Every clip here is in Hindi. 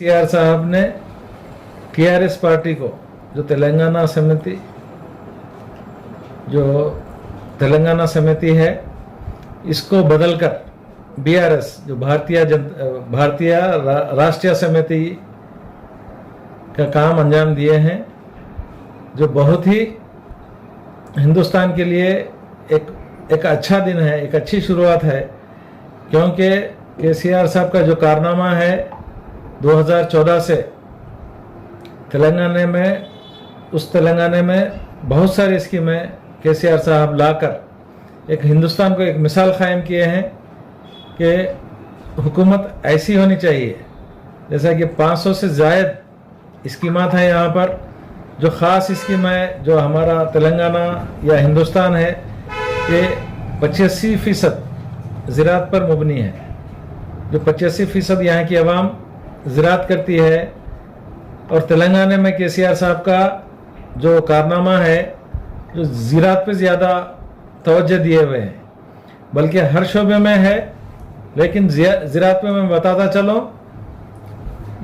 केसीआर साहब ने टीआरएस पार्टी को जो तेलंगाना समिति है इसको बदलकर बीआरएस जो भारतीय राष्ट्रीय समिति का काम अंजाम दिए हैं, जो बहुत ही हिंदुस्तान के लिए एक अच्छा दिन है, एक अच्छी शुरुआत है। क्योंकि केसीआर साहब का जो कारनामा है 2014 से तेलंगाना में बहुत सारी स्कीमें केसीआर साहब लाकर एक हिंदुस्तान को एक मिसाल कायम किए हैं कि हुकूमत ऐसी होनी चाहिए। जैसा कि 500 से ज़ायद स्कीमात हैं यहाँ पर, जो ख़ास स्कीम है जो हमारा तेलंगाना या हिंदुस्तान है ये 85% ज़राअत पर मुबनी है। जो 85% यहाँ की आवाम ज़राअत करती है, और तेलंगाना में केसीआर साहब का जो कारनामा है जो ज़राअत पे ज़्यादा तवज्जो दिए हुए हैं, बल्कि हर शोबे में है। लेकिन ज़राअत में मैं बताता चलूँ,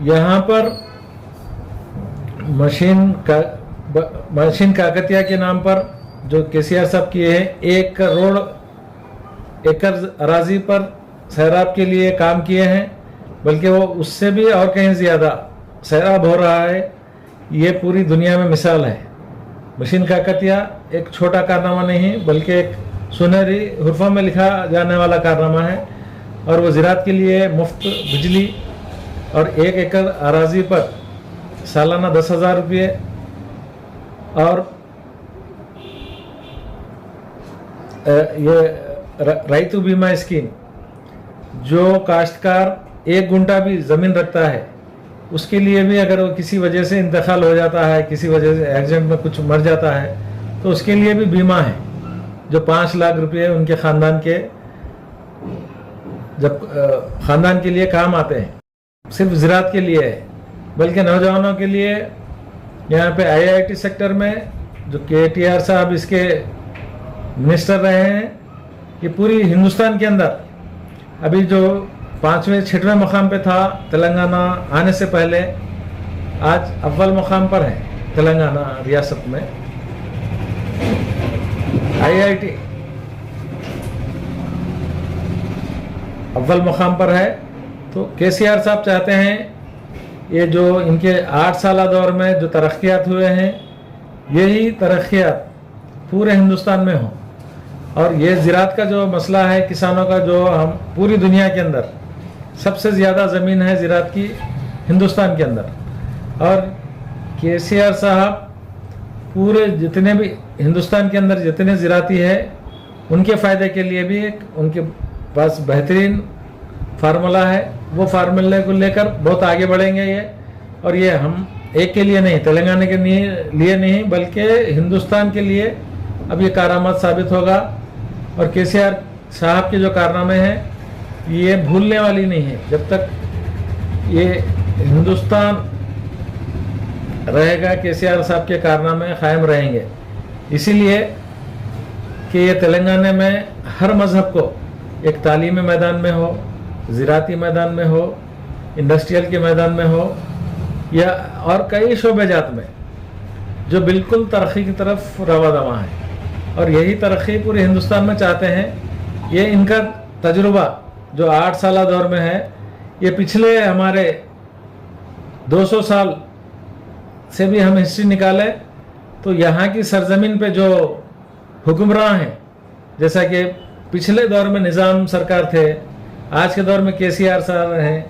यहाँ पर मशीन काकतिया के नाम पर जो केसीआर साहब किए हैं, 1 करोड़ एकड़ अराजी पर सैराब के लिए काम किए हैं, बल्कि वो उससे भी और कहीं ज़्यादा सैराब हो रहा है। ये पूरी दुनिया में मिसाल है। मशीन काकतिया एक छोटा कारनामा नहीं, बल्कि एक सुनहरी हुर्फों में लिखा जाने वाला कारनामा है। और वो ज़राअत के लिए मुफ्त बिजली और 1 एकड़ अराजी पर सालाना 10,000 रुपये, और ये रैतु बीमा स्कीम, जो काश्तकार 1 गुंठा भी ज़मीन रखता है उसके लिए भी अगर वो किसी वजह से इंतकाल हो जाता है, किसी वजह से एक्सीडेंट में कुछ मर जाता है, तो उसके लिए भी बीमा है, जो 5 लाख रुपये उनके ख़ानदान के जब ख़ानदान के लिए काम आते हैं। सिर्फ ज़राअत के लिए है, बल्कि नौजवानों के लिए यहाँ पे आईआईटी सेक्टर में जो केटीआर साहब इसके मिनिस्टर रहे हैं, ये पूरी हिंदुस्तान के अंदर अभी जो 5वें 6वें मुकाम पे था तेलंगाना आने से पहले, आज अव्वल मुकाम पर है तेलंगाना रियासत में। आईआईटी अव्वल मुकाम पर है। तो केसीआर साहब चाहते हैं ये जो इनके 8 साल दौर में जो तरक्कियात हुए हैं, यही तरक्कियात पूरे हिंदुस्तान में हो। और ये ज़राअत का जो मसला है किसानों का, जो हम पूरी दुनिया के अंदर सबसे ज़्यादा ज़मीन है ज़राअत की हिंदुस्तान के अंदर, और केसीआर साहब पूरे जितने भी हिंदुस्तान के अंदर जितने ज़राअती है उनके फ़ायदे के लिए भी एक उनके पास बेहतरीन फार्मूला है। वो फार्मूले को लेकर बहुत आगे बढ़ेंगे ये। और ये हम एक के लिए नहीं, तेलंगाना के लिए नहीं, बल्कि हिंदुस्तान के लिए अब ये कारआमद साबित होगा। और केसीआर साहब के जो कारनामे हैं ये भूलने वाली नहीं है। जब तक ये हिंदुस्तान रहेगा, केसीआर साहब के कारनामे कायम रहेंगे। इसीलिए कि ये तेलंगाना में हर मज़हब को एक तालीमी मैदान में हो, ज़राअती मैदान में हो, इंडस्ट्रियल के मैदान में हो, या और कई शोबे जात में जो बिल्कुल तरक्की की तरफ रवा दवा है। और यही तरक्की पूरे हिंदुस्तान में चाहते हैं। ये इनका तजुर्बा जो 8 साल दौर में है, ये पिछले हमारे 200 साल से भी हम हिस्ट्री निकालें तो यहाँ की सरजमीन पे जो हुक्मरान हैं, जैसा कि पिछले दौर में निज़ाम सरकार थे, आज के दौर में केसीआर साहब हैं,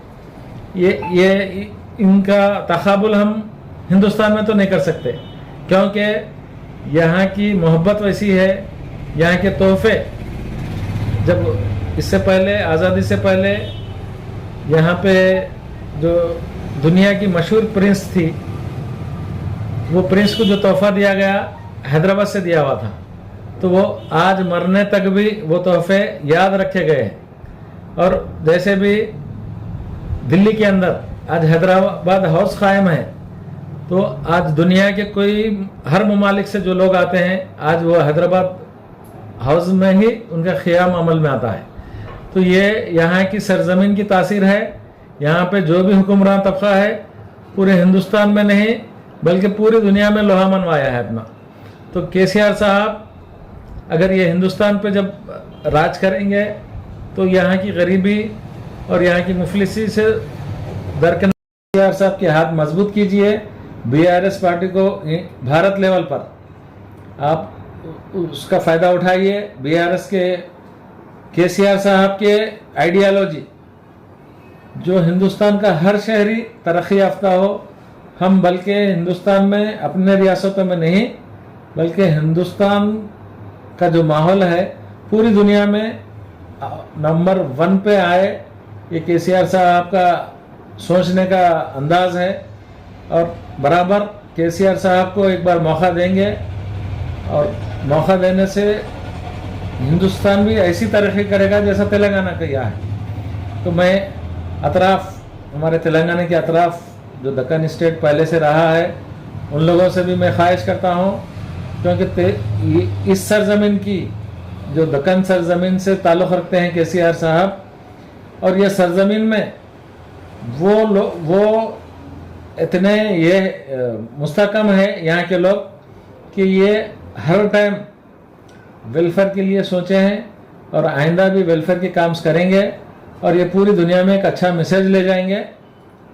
ये इनका तकाबुल हम हिंदुस्तान में तो नहीं कर सकते। क्योंकि यहाँ की मोहब्बत वैसी है, यहाँ के तोहफे, जब इससे पहले आज़ादी से पहले यहाँ पे जो दुनिया की मशहूर प्रिंस थी, वो प्रिंस को जो तोहफा दिया गया हैदराबाद से दिया हुआ था, तो वो आज मरने तक भी वो तोहफे याद रखे गए हैं। और जैसे भी दिल्ली के अंदर आज हैदराबाद हाउस कायम है, तो आज दुनिया के हर ममालिक से जो लोग आते हैं, आज वो हैदराबाद हाउस में ही उनका ख़ियाम अमल में आता है। तो ये यहाँ की सरजमीन की तासीर है यहाँ पे जो भी हुक्मरान तबका है पूरे हिंदुस्तान में नहीं बल्कि पूरी दुनिया में लोहा मनवाया है अपना। तो केसीआर साहब अगर ये हिंदुस्तान पे जब राज करेंगे तो यहाँ की गरीबी और यहाँ की मुफलिसी से दरकिनार केसीआर साहब के हाथ मजबूत कीजिए। बीआरएस पार्टी को भारत लेवल पर आप उसका फ़ायदा उठाइए। बीआरएस के केसीआर साहब के आइडियालॉजी जो हिंदुस्तान का हर शहरी तरक्की याफ्ता हो, हम बल्कि हिंदुस्तान में अपने रियासतों में नहीं बल्कि हिंदुस्तान का जो माहौल है पूरी दुनिया में नंबर 1 पे आए, ये केसीआर साहब का सोचने का अंदाज है। और बराबर केसीआर साहब को एक बार मौका देंगे और मौका देने से हिंदुस्तान भी ऐसी तरक्की करेगा जैसा तेलंगाना किया है। तो मैं अतराफ, हमारे तेलंगाना के अतराफ जो दक्कन स्टेट पहले से रहा है, उन लोगों से भी मैं ख्वाहिश करता हूँ, क्योंकि इस सरजमीन की जो दक्कन सरजमीन से ताल्लुक़ रखते हैं केसीआर साहब, और ये सरजमीन में वो इतने ये मुस्तकम है यहाँ के लोग कि ये हर टाइम वेलफेयर के लिए सोचे हैं और आइंदा भी वेलफेयर के काम करेंगे और ये पूरी दुनिया में एक अच्छा मैसेज ले जाएंगे।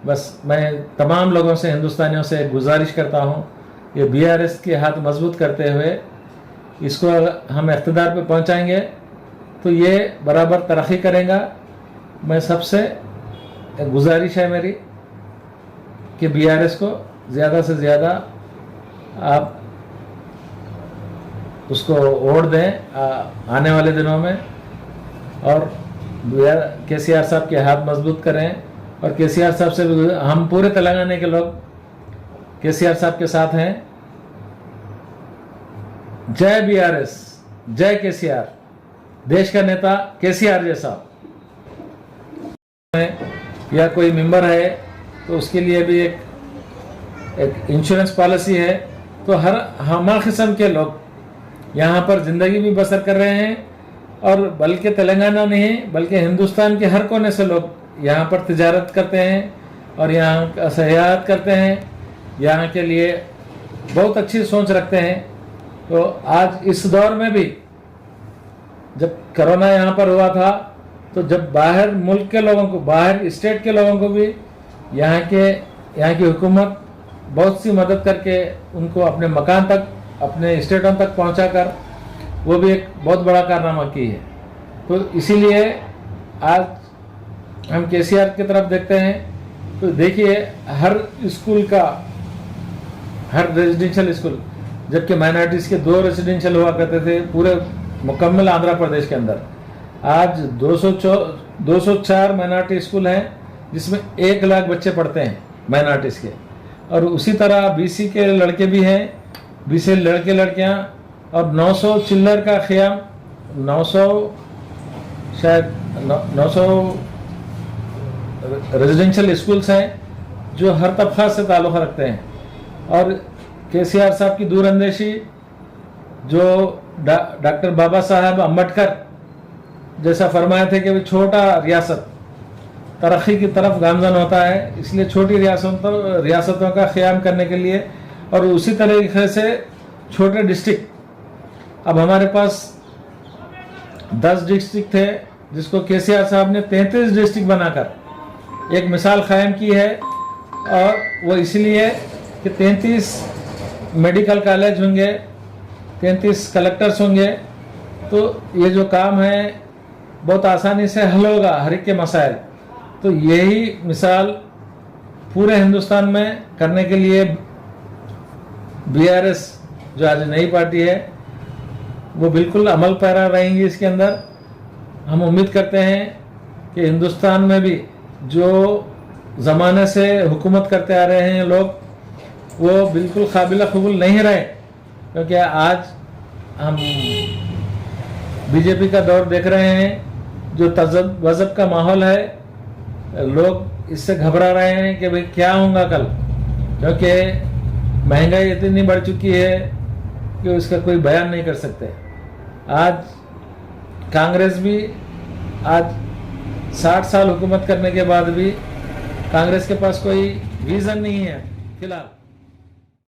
बस मैं तमाम लोगों से, हिंदुस्तानियों से गुजारिश करता हूँ, ये बीआरएस के हाथ मजबूत करते हुए इसको हम इक़्तिदार पे पहुँचाएंगे तो ये बराबर तरक्की करेगा। मैं सबसे गुजारिश है मेरी कि बीआरएस को ज़्यादा से ज़्यादा आप उसको वोट दें आने वाले दिनों में, और केसीआर साहब के हाथ मजबूत करें। और केसीआर साहब से भी हम पूरे तेलंगाना के लोग केसीआर साहब के साथ हैं। जय बीआरएस, जय केसीआर, देश का नेता केसीआर जैसा। या कोई मेंबर है तो उसके लिए भी एक इंश्योरेंस पॉलिसी है। तो हर किस्म के लोग यहाँ पर ज़िंदगी भी बसर कर रहे हैं, और बल्कि तेलंगाना नहीं बल्कि हिंदुस्तान के हर कोने से लोग यहाँ पर तिजारत करते हैं और यहाँ का सयाहत करते हैं, यहाँ के लिए बहुत अच्छी सोच रखते हैं। तो आज इस दौर में भी जब कोरोना यहाँ पर हुआ था तो जब बाहर मुल्क के लोगों को, बाहर स्टेट के लोगों को भी यहाँ की हुकूमत बहुत सी मदद करके उनको अपने मकान तक, अपने स्टेटों तक पहुँचाकर वो भी एक बहुत बड़ा कारनामा की है। तो इसीलिए आज हम केसीआर की तरफ देखते हैं तो देखिए हर स्कूल का, हर रेजिडेंशियल स्कूल, जबकि माइनॉरिटीज़ के 2 रेजिडेंशियल हुआ करते थे पूरे मुकम्मल आंध्र प्रदेश के अंदर, आज 204 माइनॉरिटी स्कूल हैं जिसमें 1 लाख बच्चे पढ़ते हैं माइनॉरिटीज़ के। और उसी तरह बीसी के लड़के भी हैं, बीसी लड़के लड़कियां, और 900 चिल्लर का ख़ियाम, 900 रेजिडेंशियल स्कूल्स हैं जो हर तबका से ताल्लुक़ रखते हैं। और केसीआर साहब की दूरअंदेशी, जो डॉक्टर बाबा साहब अम्बेडकर जैसा फरमाए थे कि छोटा रियासत तरक्की की तरफ गामजन होता है, इसलिए छोटी रियासतों का क़याम करने के लिए, और उसी तरीके से छोटे डिस्ट्रिक्ट, अब हमारे पास 10 डिस्ट्रिक्ट थे जिसको केसीआर साहब ने 33 डिस्ट्रिक्ट बनाकर एक मिसाल कायम की है। और वो इसलिए कि 33 मेडिकल कॉलेज होंगे, 33 कलेक्टर्स होंगे, तो ये जो काम है बहुत आसानी से हल होगा हर एक के मसाइल। तो यही मिसाल पूरे हिंदुस्तान में करने के लिए बीआरएस जो आज नई पार्टी है वो बिल्कुल अमल पैरा रहेंगी इसके अंदर। हम उम्मीद करते हैं कि हिंदुस्तान में भी जो ज़माने से हुकूमत करते आ रहे हैं लोग, वो बिल्कुल काबिल कबूल नहीं रहे, क्योंकि आज हम बीजेपी का दौर देख रहे हैं, जो तज़ब्ज़ुब का माहौल है, लोग इससे घबरा रहे हैं कि भाई क्या होगा कल, क्योंकि महंगाई इतनी बढ़ चुकी है कि उसका कोई बयान नहीं कर सकते। आज कांग्रेस भी आज 60 साल हुकूमत करने के बाद भी कांग्रेस के पास कोई विजन नहीं है फिलहाल।